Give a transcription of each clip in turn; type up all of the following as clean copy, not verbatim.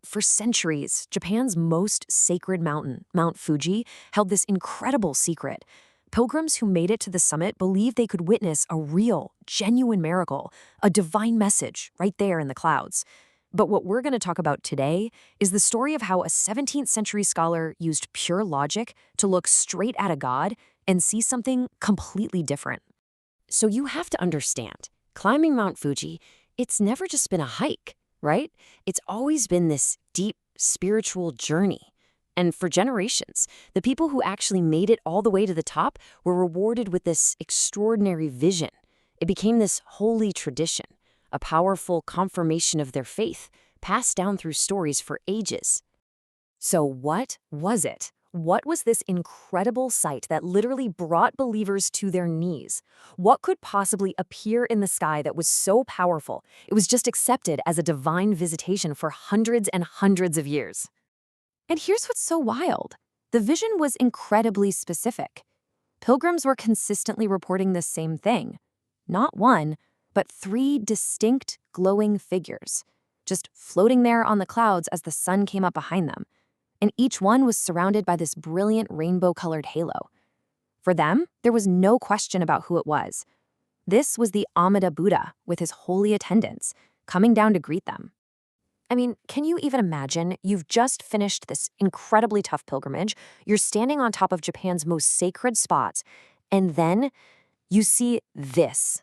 For centuries, Japan's most sacred mountain, Mount Fuji, held this incredible secret. Pilgrims who made it to the summit believed they could witness a real, genuine miracle, a divine message right there in the clouds. But what we're going to talk about today is the story of how a 17th century scholar used pure logic to look straight at a god and see something completely different. So you have to understand, climbing Mount Fuji, it's never just been a hike, right? It's always been this deep spiritual journey. And for generations, the people who actually made it all the way to the top were rewarded with this extraordinary vision. It became this holy tradition, a powerful confirmation of their faith, passed down through stories for ages. So what was it? What was this incredible sight that literally brought believers to their knees? What could possibly appear in the sky that was so powerful it was just accepted as a divine visitation for hundreds and hundreds of years? And here's what's so wild. The vision was incredibly specific. Pilgrims were consistently reporting the same thing. Not one, but three distinct glowing figures, just floating there on the clouds as the sun came up behind them. And each one was surrounded by this brilliant rainbow-colored halo. For them, there was no question about who it was. This was the Amida Buddha with his holy attendants, coming down to greet them. I mean, can you even imagine? You've just finished this incredibly tough pilgrimage, you're standing on top of Japan's most sacred spots, and then you see this.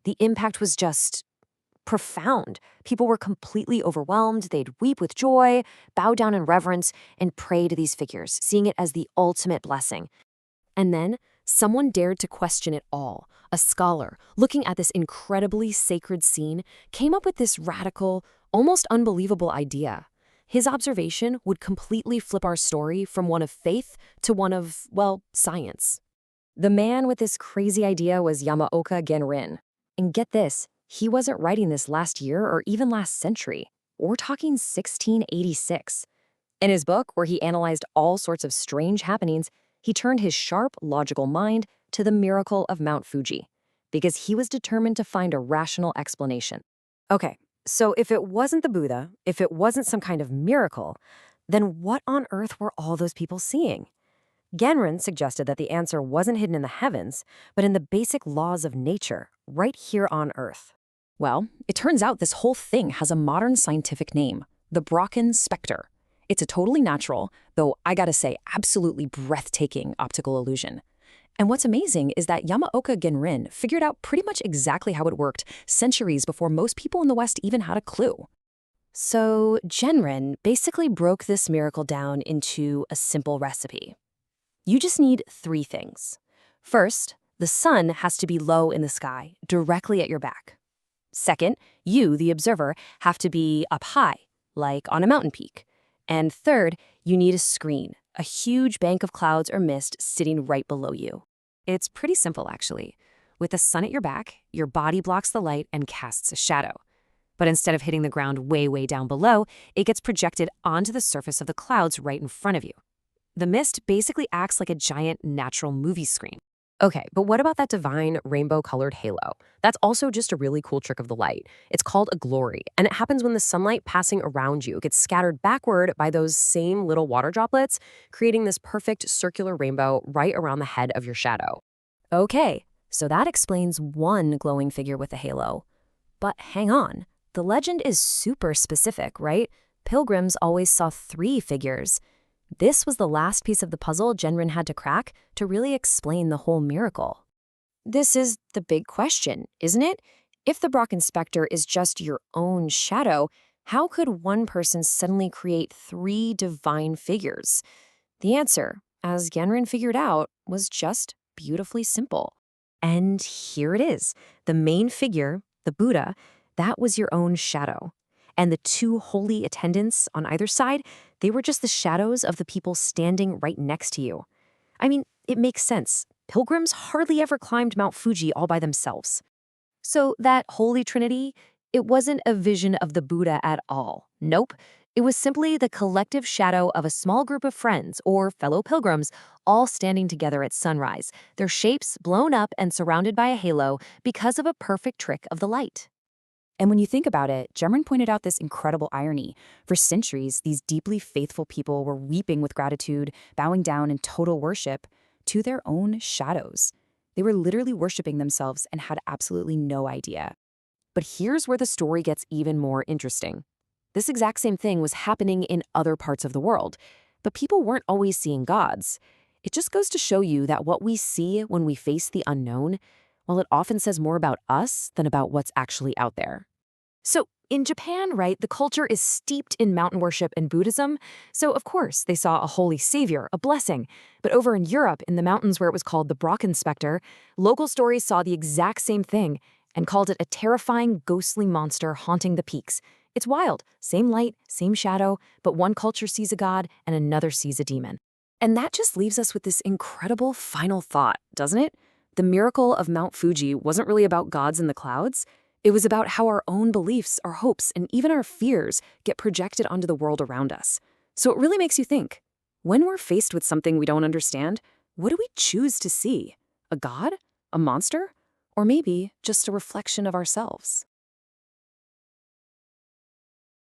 The impact was just profound. People were completely overwhelmed. They'd weep with joy, bow down in reverence, and pray to these figures, seeing it as the ultimate blessing. And then someone dared to question it all. A scholar, looking at this incredibly sacred scene, came up with this radical, almost unbelievable idea. His observation would completely flip our story from one of faith to one of, well, science. The man with this crazy idea was Yamaoka Genrin. And get this, he wasn't writing this last year or even last century. We're talking 1686. In his book, where he analyzed all sorts of strange happenings, he turned his sharp, logical mind to the miracle of Mount Fuji, because he was determined to find a rational explanation. Okay, so if it wasn't the Buddha, if it wasn't some kind of miracle, then what on earth were all those people seeing? Genrin suggested that the answer wasn't hidden in the heavens, but in the basic laws of nature, right here on Earth. Well, it turns out this whole thing has a modern scientific name, the Brocken specter. It's a totally natural, though I gotta say absolutely breathtaking optical illusion. And what's amazing is that Yamaoka Genrin figured out pretty much exactly how it worked centuries before most people in the West even had a clue. So Genrin basically broke this miracle down into a simple recipe. You just need three things. First, the sun has to be low in the sky, directly at your back. Second, you, the observer, have to be up high, like on a mountain peak. And third, you need a screen, a huge bank of clouds or mist sitting right below you. It's pretty simple, actually. With the sun at your back, your body blocks the light and casts a shadow. But instead of hitting the ground way, way down below, it gets projected onto the surface of the clouds right in front of you. The mist basically acts like a giant natural movie screen. Okay, but what about that divine rainbow-colored halo? That's also just a really cool trick of the light. It's called a glory, and it happens when the sunlight passing around you gets scattered backward by those same little water droplets, creating this perfect circular rainbow right around the head of your shadow. Okay, so that explains one glowing figure with a halo. But hang on, the legend is super specific, right? Pilgrims always saw three figures. This was the last piece of the puzzle Genrin had to crack to really explain the whole miracle. This is the big question, isn't it? If the Brocken specter is just your own shadow, how could one person suddenly create three divine figures? The answer, as Genrin figured out, was just beautifully simple. And here it is. The main figure, the Buddha, that was your own shadow. And the two holy attendants on either side, they were just the shadows of the people standing right next to you. I mean, it makes sense. Pilgrims hardly ever climbed Mount Fuji all by themselves. So that Holy Trinity, it wasn't a vision of the Buddha at all. Nope. It was simply the collective shadow of a small group of friends or fellow pilgrims all standing together at sunrise, their shapes blown up and surrounded by a halo because of a perfect trick of the light. And when you think about it, Gemrin pointed out this incredible irony. For centuries, these deeply faithful people were weeping with gratitude, bowing down in total worship to their own shadows. They were literally worshiping themselves and had absolutely no idea. But here's where the story gets even more interesting. This exact same thing was happening in other parts of the world, but people weren't always seeing gods. It just goes to show you that what we see when we face the unknown, well, it often says more about us than about what's actually out there. So, in Japan, right, the culture is steeped in mountain worship and Buddhism, so of course they saw a holy savior, a blessing. But over in Europe, in the mountains where it was called the Brockenspecter, local stories saw the exact same thing and called it a terrifying, ghostly monster haunting the peaks. It's wild, same light, same shadow, but one culture sees a god and another sees a demon. And that just leaves us with this incredible final thought, doesn't it? The miracle of Mount Fuji wasn't really about gods in the clouds. It was about how our own beliefs, our hopes, and even our fears get projected onto the world around us. So it really makes you think, when we're faced with something we don't understand, what do we choose to see? A god? A monster? Or maybe just a reflection of ourselves?